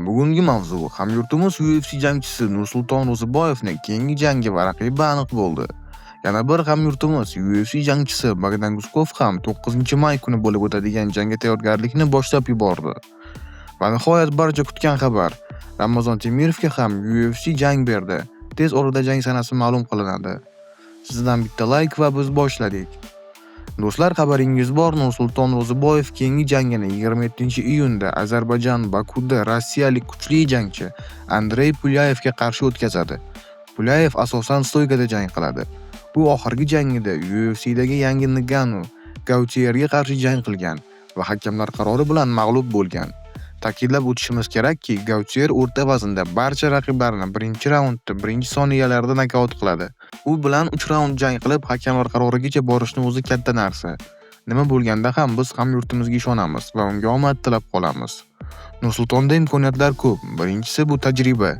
Bugungi mavzu hamyurtimiz UFC jangchisi Nursulton Ro'ziboyevning keyingi jangi va raqibi aniq bo'ldi. Yana bir hamyurtimiz UFC jangchisi Bogdan Guskov ham 9-may kuni bo'lib o'tadigan jangga tayyorgarlikni boshlab yubordi. Va nihoyat barcha kutgan xabar. Ramazon Temirovga ham UFC jang berdi. Tez orada jang sanasi ma'lum qilinadi. Sizdan bitta like va biz boshladik. Do'stlar, xabaringiz bor, Nursulton Ro'ziboyev keyingi jangini 27-iyunda Ozarbayjon Bakuda rossiyalik kuchli jangchi Andrey Pulyayevga qarshi o'tkazadi. Pulyayev asosan stoykada jang qiladi. U oxirgi jangida UFC'dagi yangi Ngannou Gautierga qarshi jang qilgan va hakamlar qarori bilan mag'lub bo'lgan. Ta'kidlab o'tishimiz kerakki, Gautier o'rta vaznda barcha raqiblarini birinchi raundda birinchi soniyalarda nokaut qiladi. U bilan 3 raund jang qilib, hakamlar qarorigacha borishni o'zi katta narsa. Nima bo'lganda ham biz hamyurtimizga ishonamiz va unga omad tilab qolamiz. Nursultonda imkoniyatlar ko'p. Birinchisi bu tajriba,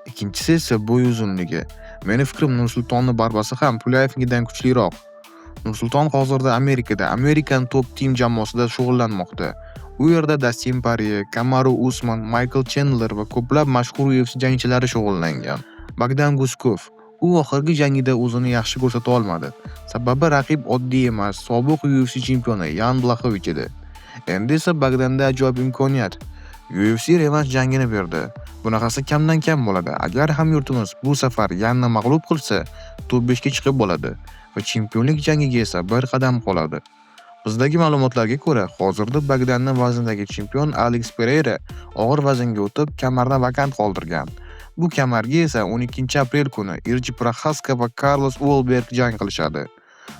ikkinchisi esa bo'y uzunligi. Meni fikrim, Nursultonning barbasi ham Pulyayevnikidan kuchliroq. Nursulton hozirda American Top Team jamoasida shug'ullanmoqda. U yerda Dustin Poirier, Kamaru Usman, Michael Chandler va ko'plab mashhur UFC jangchilari shug'ullangan. Bogdan Guskov u oxirgi jangida o'zini yaxshi ko'rsata olmadi. Sababi raqib oddiy emas, sobiq UFC chempioni Yan Blachowicz edi. Endi esa Bogdanda ajoyib imkoniyat. UFC revansh jangini berdi. Bunaqasi kamdan kam bo'ladi. Agar hamyurtimiz bu safar Yanni mag'lub qilsa, top 5 ga chiqib bo'ladi va chempionlik jangiga esa bir qadam qoladi. Bizdagi ma'lumotlarga ko'ra, hozirda Bogdanning vazndagi chempion Alex Pereira og'ir vaznga o'tib, kamarni vakant qoldirgan. Bu kamarga esa 12-aprel kuni Irji Proxaska va Carlos Ulberg jang qilishadi.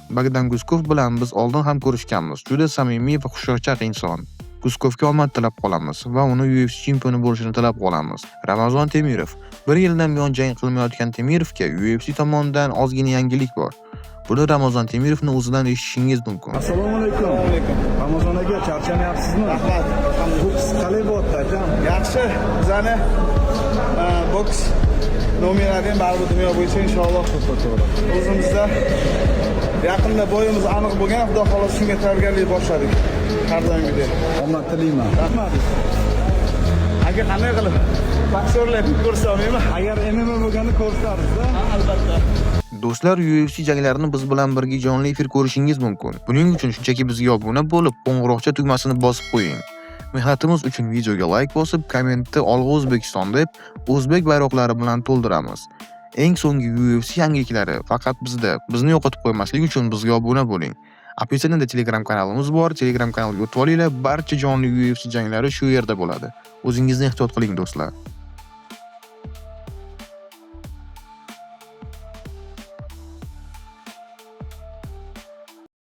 Bogdan Guskov bilan biz oldin ham ko'rishganmiz. Juda samimiy va xushro'chaq inson. Guskovga omad tilab qolamiz va uni UFC chempioni bo'lishini tilab qolamiz. Ramazon Temirov. 1 yildan buyon jang qilmayotgan Temirovga UFC tomonidan ozgina yangilik bor. Buni Ramazon Temirovning o'zidan eshitishingiz mumkin. Assalomu alaykum. Ramazon aka, charchamayapsizmi? Rahmat. Boks qalay bo'lyapti aka? Yaxshi. Bizani boks nomerlari ham baribir dunyo bo'yicha inshaalloh o'zimizda yaqinda bo'yimiz aniq bo'lgan, xudo xohlasa shunga tayyorgarlik boshladik. Har doimgidek. Omad tilayman. Rahmat. Aka, qanday qilib boksyorlarni ko'rsatmaymi? Agar MMA bo'lganda ko'rsatasiz-da? Albatta. Do'stlar, UFC janglarini biz bilan birga jonli efir ko'rishingiz mumkin. Buning uchun shunchaki bizga obuna bo'lib, qo'ng'iroqcha tugmasini bosib qo'ying. Mehnatimiz uchun videoga like bosib, kommentda Olg'a O'zbekiston deb o'zbek bayroqlari bilan to'ldiramiz. Eng so'nggi UFC yangiliklari faqat bizda. Bizni yo'qotib qo'ymaslik uchun bizga obuna bo'ling. Apelsinda Telegram kanalimiz bor. Telegram kanalga o'tib olinglar. Barcha jonli UFC janglari shu yerda bo'ladi. O'zingizni ehtiyot qiling do'stlar.